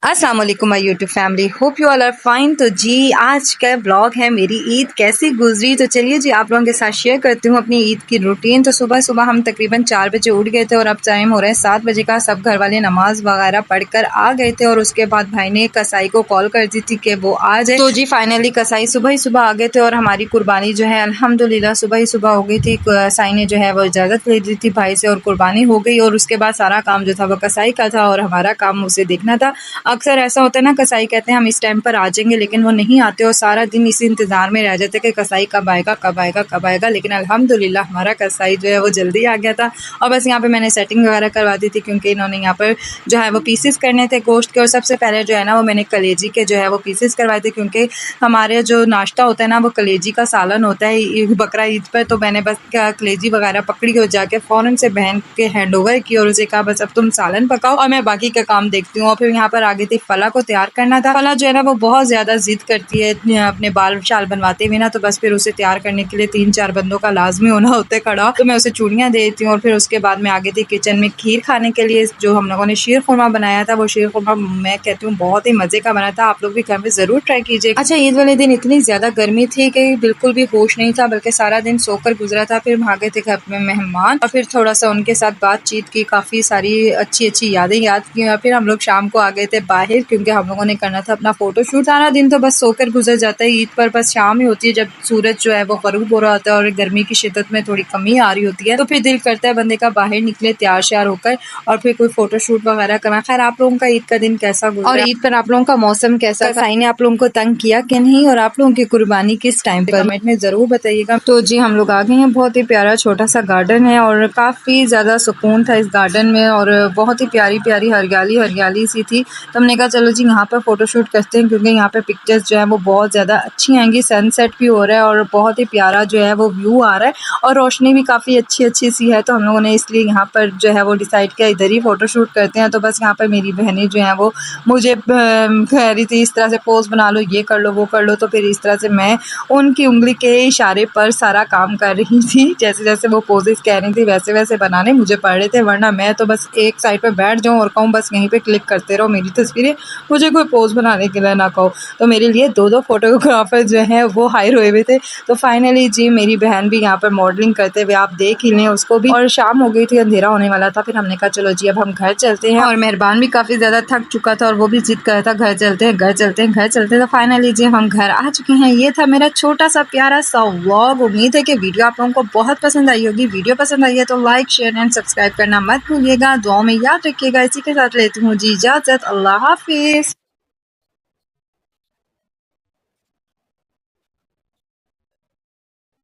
अस्सलाम वालेकुम my YouTube family, hope you all are fine. तो जी आज का ब्लॉग है मेरी ईद कैसी गुजरी। तो चलिए जी आप लोगों के साथ शेयर करती हूँ अपनी ईद की रूटीन। तो सुबह सुबह हम तकरीबन 4 बजे उठ गए थे और अब टाइम हो रहा है 7 बजे का। सब घर वाले नमाज वगैरह पढ़कर आ गए थे और उसके बाद भाई ने कसाई को कॉल कर दी थी कि वो आ जाए। तो जी फाइनली कसाई सुबह ही सुबह आ गए थे और हमारी कुर्बानी जो है अल्हम्दुलिल्लाह सुबह ही सुबह हो गई थी। कसाई ने जो है वो इजाज़त ले ली थी भाई से और कुर्बानी हो गई। और उसके बाद सारा काम जो था वो कसाई का था और हमारा काम उसे देखना था। अक्सर ऐसा होता है ना, कसाई कहते हैं हम इस टाइम पर आ जाएंगे, लेकिन वो नहीं आते और सारा दिन इसी इंतज़ार में रह जाते कि कसाई कब आएगा कब आएगा कब आएगा। लेकिन अल्हम्दुलिल्लाह हमारा कसाई जो है वो जल्दी आ गया था। और बस यहाँ पे मैंने सेटिंग वगैरह करवा दी थी क्योंकि इन्होंने यहाँ पर जो है वो पीसेस करने थे गोश्त के। और सबसे पहले जो है ना वो मैंने कलेजी के जो है वो पीसेस करवाए थे क्योंकि हमारे जो नाश्ता होता है ना वो कलेजी का सालन होता है बकरा ईद पर। तो मैंने बस कलेजी वगैरह पकड़ी और जाके फ़ौरन से बहन के हैंड ओवर की और उसे कहा बस अब तुम सालन पकाओ और मैं बाकी का काम देखती हूँ। और फिर यहाँ पर आगे थी फला को तैयार करना था। फला जो है ना वो बहुत ज़्यादा जिद करती है अपने बाल शाल बनवाते हुए ना, तो बस फिर उसे तैयार करने के लिए 3-4 बंदों का लाजमी होना होता है खड़ा। तो मैं उसे चूड़ियाँ दे देती हूँ और फिर उसके बाद मैं आगे थी किचन में खीर खाने के लिए। जो हम लोगों ने शीर खुरमा बनाया था वो शीर खुरमा मैं कहती हूँ बहुत ही मज़े का बना था। आप लोग भी घर में ज़रूर ट्राई कीजिए। अच्छा, ईद वाले दिन इतनी ज़्यादा गर्मी थी कि बिल्कुल भी होश नहीं था, बल्कि सारा दिन सोकर गुजरा था। फिर भागे थे घर में मेहमान और फिर थोड़ा सा उनके साथ बातचीत की, काफ़ी सारी अच्छी अच्छी यादें याद की। और फिर हम लोग शाम को आ गए थे बाहर क्योंकि हम लोगों ने करना था अपना फोटोशूट। सारा दिन तो बस सोकर गुजर जाता है। ईद पर बस शाम ही होती है जब सूरज जो है वो गरूब हो रहा होता है और गर्मी की शिद्दत में थोड़ी कमी आ रही होती है, तो फिर दिल करता है बंदे का बाहर निकले तैयार श्यार होकर और फिर कोई फोटोशूट वगैरह करना। खैर आप लोगों का ईद का दिन कैसा गुजरा और ईद पर आप लोगों का मौसम कैसा था? कसाई ने आप लोगों को तंग किया कि नहीं और आप लोगों की कुर्बानी किस टाइम पर, कमेंट में जरूर बताइएगा। तो जी हम लोग आ गए हैं। बहुत ही प्यारा छोटा सा गार्डन है और काफी ज्यादा सुकून था इस गार्डन में और बहुत ही प्यारी प्यारी हरियाली हरियाली सी थी। तो हमने कहा चलो जी यहाँ पर फोटोशूट करते हैं क्योंकि यहाँ पे पिक्चर्स जो है वो बहुत ज़्यादा अच्छी आएंगी। सनसेट भी हो रहा है और बहुत ही प्यारा जो है वो व्यू आ रहा है और रोशनी भी काफ़ी अच्छी अच्छी सी है। तो हम लोगों ने इसलिए यहाँ पर जो है वो डिसाइड किया इधर ही फ़ोटोशूट करते हैं। तो बस यहाँ पर मेरी बहनें जो हैं वो मुझे कह रही थी इस तरह से पोज बना लो, ये कर लो, वो कर लो। तो फिर इस तरह से मैं उनकी उंगली के इशारे पर सारा काम कर रही थी। जैसे जैसे वो पोजेस कह रही थी वैसे वैसे बनाने मुझे पड़ रहे थे, वरना मैं तो बस एक साइड पर बैठ जाऊँ और कहूँ बस यहीं पर क्लिक करते रहो मेरी तस्वीरें, मुझे कोई पोज बनाने के लिए ना कहो। तो मेरे लिए 2-2 फोटोग्राफर जो हैं वो हायर हुए हुए थे। तो फाइनली जी मेरी बहन भी यहाँ पर मॉडलिंग करते हुए आप देख ही लें उसको भी। और शाम हो गई थी, अंधेरा होने वाला था। फिर हमने कहा चलो जी अब हम घर चलते हैं और मेहरबान भी काफ़ी ज़्यादा थक चुका था और वो भी जिद कर रहा था घर चलते हैं घर चलते हैं घर चलते हैं। तो फाइनली जी हम घर आ चुके हैं। ये था मेरा छोटा सा प्यारा सा व्लॉग। उम्मीद है कि वीडियो आप लोगों को बहुत पसंद आई होगी। वीडियो पसंद आई है तो लाइक शेयर एंड सब्सक्राइब करना मत भूलिएगा। दुआ में याद रखिएगा। इसी के साथ लेती हूँ जी इजाज़त। अल्लाह हाफिज़।